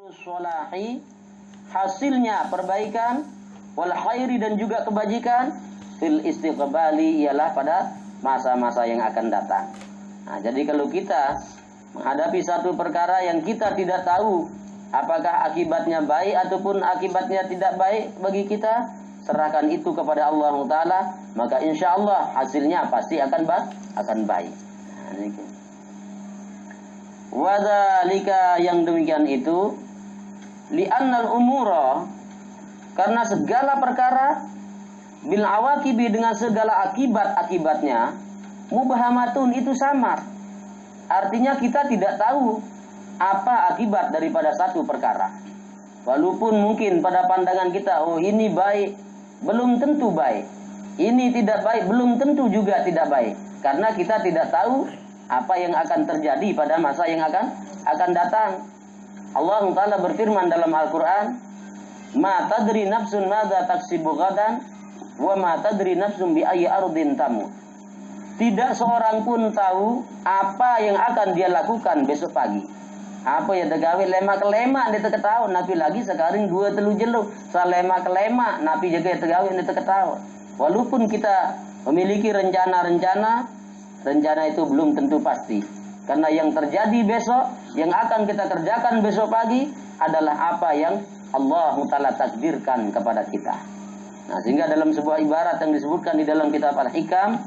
Sholahi, hasilnya perbaikan, wal khairi dan juga kebajikan, fil istiqbali ialah pada masa-masa yang akan datang. Nah, jadi kalau kita menghadapi satu perkara yang kita tidak tahu apakah akibatnya baik ataupun akibatnya tidak baik bagi kita, serahkan itu kepada Allah Ta'ala, maka insya Allah hasilnya pasti akan baik. Nah, ini. Wadzalika, yang demikian itu, li'annal umura, karena segala perkara, bil awaqibi, dengan segala akibatnya, mubhamatun, itu samar. Artinya kita tidak tahu apa akibat daripada satu perkara. Walaupun mungkin pada pandangan kita, oh ini baik, belum tentu baik. Ini tidak baik, belum tentu juga tidak baik. Karena kita tidak tahu apa yang akan terjadi pada masa yang akan datang. Allah Ta'ala berfirman dalam Al-Quran, ma tadri nafsun madza taksibu ghadan, wa ma tadri nafsun bi ayyi ardin tamut. Tidak seorang pun tahu apa yang akan dia lakukan besok pagi. Apa ya tegawe lemak-lemak dia teketahu, napi lagi sekarang gua telu jeluk, salema-lemak napi jaga tegawe dia teketahu. Walaupun kita memiliki rencana itu belum tentu pasti. Karena yang terjadi besok, yang akan kita kerjakan besok pagi adalah apa yang Allah Ta'ala takdirkan kepada kita. Nah, sehingga dalam sebuah ibarat yang disebutkan di dalam kitab Al-Hikam,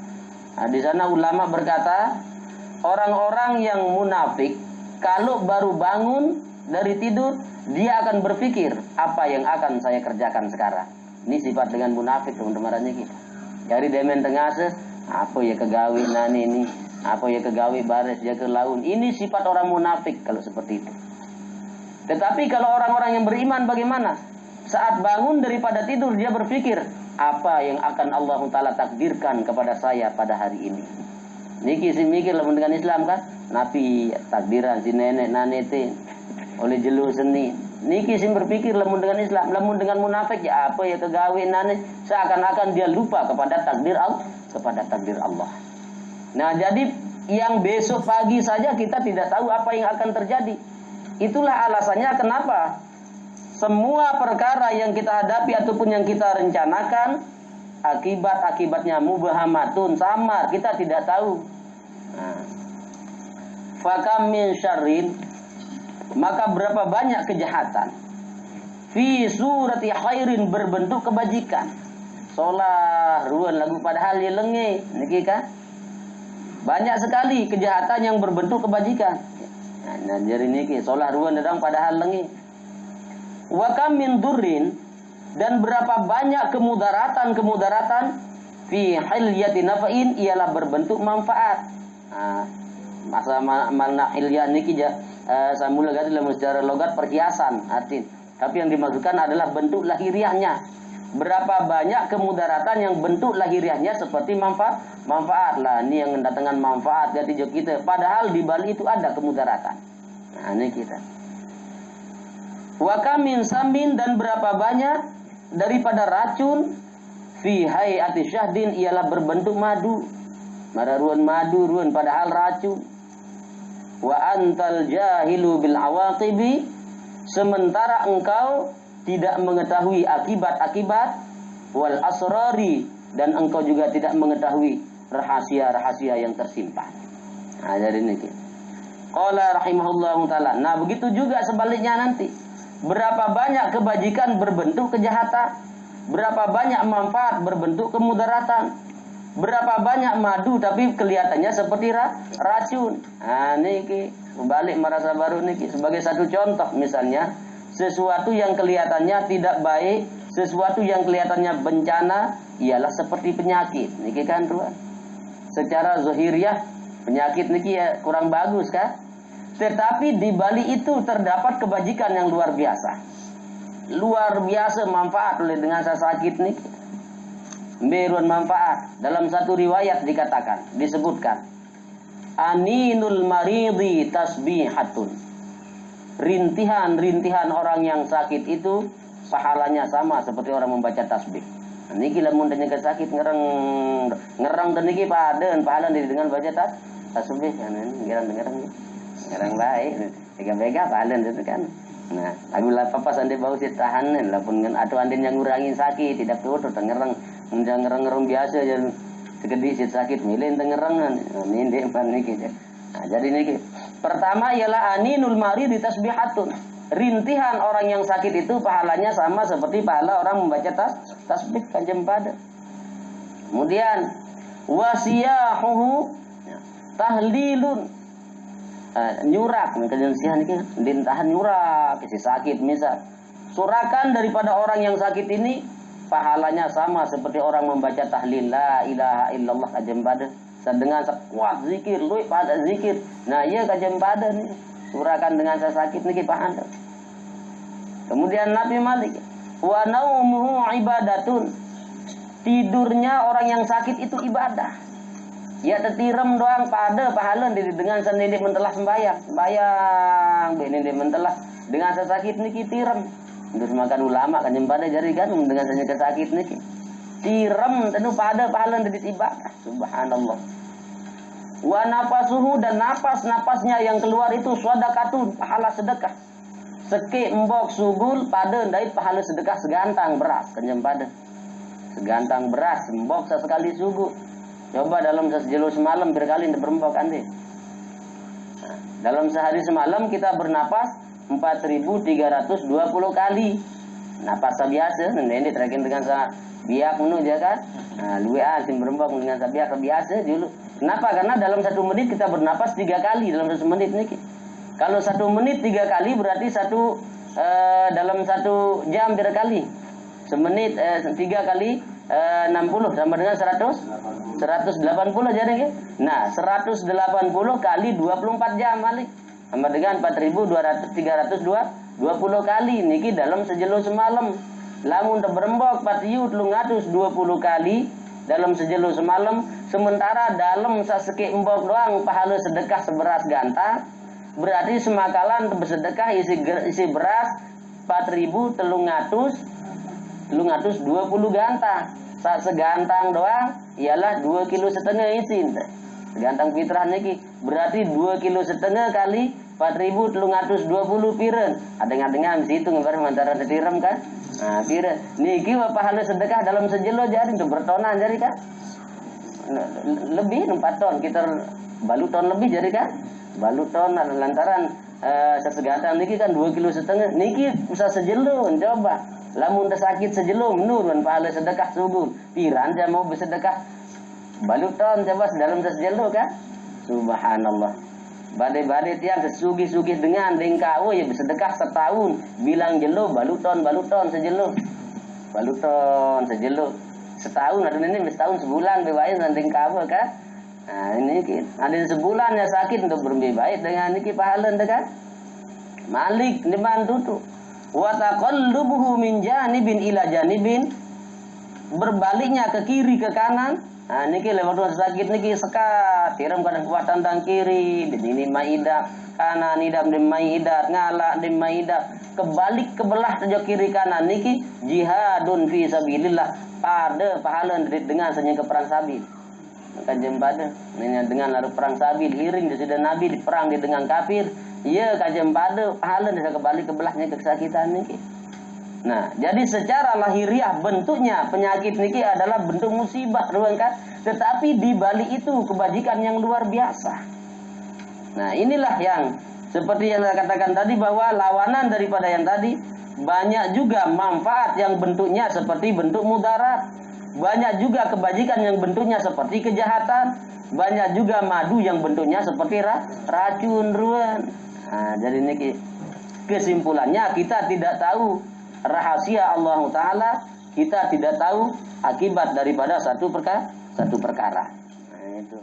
nah, di sana ulama berkata, orang-orang yang munafik kalau baru bangun dari tidur, dia akan berpikir apa yang akan saya kerjakan sekarang. Ini sifat dengan munafik, teman-temannya kita. Jadi demen tengah apa ya kegawi nani ini, apa ya kegawi baris ya ke laun. Ini sifat orang munafik kalau seperti itu. Tetapi kalau orang-orang yang beriman bagaimana? Saat bangun daripada tidur dia berpikir apa yang akan Allah Ta'ala takdirkan kepada saya pada hari ini. Niki si mikir lamun dengan Islam kan, napi takdiran si nenek nanete oleh jelu seni. Niki si berpikir lamun dengan Islam, lamun dengan munafik ya apa ya kegawe nane, seakan-akan dia lupa kepada takdir Allah. Nah, jadi yang besok pagi saja kita tidak tahu apa yang akan terjadi. Itulah alasannya kenapa semua perkara yang kita hadapi ataupun yang kita rencanakan, akibatnya mubhamatun, samar, kita tidak tahu. Nah, fakam min syarrin, maka berapa banyak kejahatan, fi surati khairin, berbentuk kebajikan. Solah ruan lagu padahal dia lenge, niki kan? Banyak sekali kejahatan yang berbentuk kebajikan. Nah, jadi niki solah ruan dedang padahal lenge. Wa kam min durrin, dan berapa banyak kemudaratan fi hilyati nafa'in, ialah berbentuk manfaat. Nah, masa mana hilya niki samula gadi dalam sejarah logat perhiasan arti. Tapi yang dimaksudkan adalah bentuk lahiriahnya. Berapa banyak kemudaratan yang bentuk lahiriahnya seperti manfaat lah. Ini yang mendatangkan manfaat jadi jok kita. Padahal di balik itu ada kemudaratan. Nah, ini kita. Wa kamin samin, dan berapa banyak daripada racun fi hayati syahdin, ialah berbentuk madu. Mararuan madu ruan padahal racun. Wa antal jahilu bil awaqibi, sementara engkau tidak mengetahui akibat-akibat, wal asrari, dan engkau juga tidak mengetahui rahasia-rahasia yang tersimpan. Nah, jadi ini. Qala rahimahullahu ta'ala. Nah, begitu juga sebaliknya nanti. Berapa banyak kebajikan berbentuk kejahatan, berapa banyak manfaat berbentuk kemudaratan, berapa banyak madu tapi kelihatannya seperti racun. Nah, niki balik merasa baru niki sebagai satu contoh, misalnya sesuatu yang kelihatannya tidak baik, sesuatu yang kelihatannya bencana, ialah seperti penyakit. Niki kan tuan. Secara zahiriah penyakit niki ya kurang bagus kan? Tetapi di balik itu terdapat kebajikan yang luar biasa. Luar biasa manfaat oleh dengan saya sakit niki. Berun manfaat. Dalam satu riwayat disebutkan aninul maridi tasbihatun, rintihan orang yang sakit itu pahalanya sama seperti orang membaca tasbih. Niki lamun tanya ke sakit ngerang dan niki paden pahala dengan baca tasbih kan ngerang baik bega-bega pahala itu kan. Nah, lagu lah papa sande bau si tahanan lah pun kan atau andin yang ngurangin sakit tidak tuh tengereng ngereng biasa aja segede si sakit milih tengerengan ini dia pan niki. Nah, jadi niki pertama ialah aninul mari di tasbihatun. Rintihan orang yang sakit itu pahalanya sama seperti pahala orang membaca tasbih Kanjeng pada. Kemudian wasiyahuhu tahlilun. Nyurak kejensian ini lintahan nyurak si sakit misal surakan daripada orang yang sakit ini pahalanya sama seperti orang membaca tahlil la ilaha illallah kajem pada dengan sekuat zikir lu pada zikir. Nah iya kajem pada nih surakan dengan sakit nih pahala. Kemudian Nabi Malik wa naumuhu ibadatun, tidurnya orang yang sakit itu ibadah. Ya tetirem doang pada pahala dengan sendiri mentelah sembayang ini mentelah dengan sesakit niki tirem terus makan ulama kan pada jari kan dengan sanya sakit niki tirem tentu pada pahala dari ibadah subhanallah. Wa nafasuhu dan napasnya yang keluar itu sedekatun pahala sedekah seki embok sugul pada dari pahala sedekah segantang beras kan pada segantang beras embok sesekali sugu. Coba dalam sejelo semalam berkali berembok ande. Nah, dalam sehari semalam kita bernapas 4.320 kali. Napas biasa, ini terakhir dengan biak menu ya kan. Nah, luwe asim berembok dengan biak biasa dulu. Kenapa? Karena dalam 1 menit kita bernapas 3 kali dalam 1 menit nih. Kalau 1 menit 3 kali berarti dalam 1 jam berkali. Semenit 3 kali 60 sama dengan 180 jadi ya. Nah, 180 kali 24 jam Malik. Sama dengan 4.320 kali niki dalam sejelo semalam. Lamun berembok 4.320 kali dalam sejelo semalam, sementara dalam saseki embok doang pahala sedekah seberas gantang. Berarti semakalan bersedekah isi beras 4.320 gantang. Saat segantang doang ialah 2,5 kilo isi. Segantang fitrah niki berarti 2,5 kilo kali 4.320 piren. Adeng-adengan situ ngebar antara tetirem kan. Nah, piren niki pahala sedekah dalam sejelo jadi untuk bertonan jadi kan. Lebih 4 ton kita baluton lebih jadi kan. Baluton lantaran segantang niki kan 2,5 kilo niki bisa sejelo coba. Lamun sakit sejelo menurun pahala sedekah subuh. Piran saya mau bersedekah baluton coba dalam sejelo kan. Subhanallah. Badai-badai tiang sesugih-sugih dengan dengkau ya bersedekah setahun. Bilang jelo baluton sejelo. Baluton sejelo. Setahun ada ini setahun sebulan bebain dan dengkau kan. Nah ini ada sebulan ya sakit untuk berbaik dengan niki pahala kan. Malik dibantu tuh. Wa taqallubuhu min janibin ila janibin, berbaliknya ke kiri ke kanan. Nah niki lewat sakit niki sekat tiram kadang kekuatan tang kiri ini maidah kanan idam di maidah ngalak di maidah kebalik kebelah sejak kiri kanan niki jihadun fi sabilillah pada pahala dengan senya ke perang sabil. Maka jembada ini dengan lalu perang sabil iring sudah nabi di perang dengan kafir. Iya kajem pada pahala bisa kembali ke belahnya kesakitan niki. Nah, jadi secara lahiriah bentuknya penyakit niki adalah bentuk musibah ruang kan, tetapi di balik itu kebajikan yang luar biasa. Nah, inilah yang seperti yang saya katakan tadi bahwa lawanan daripada yang tadi banyak juga manfaat yang bentuknya seperti bentuk mudarat. Banyak juga kebajikan yang bentuknya seperti kejahatan. Banyak juga madu yang bentuknya seperti racun ruan. Nah, jadi ini kesimpulannya kita tidak tahu rahasia Allah Ta'ala, kita tidak tahu akibat daripada satu perkara. Nah, itu.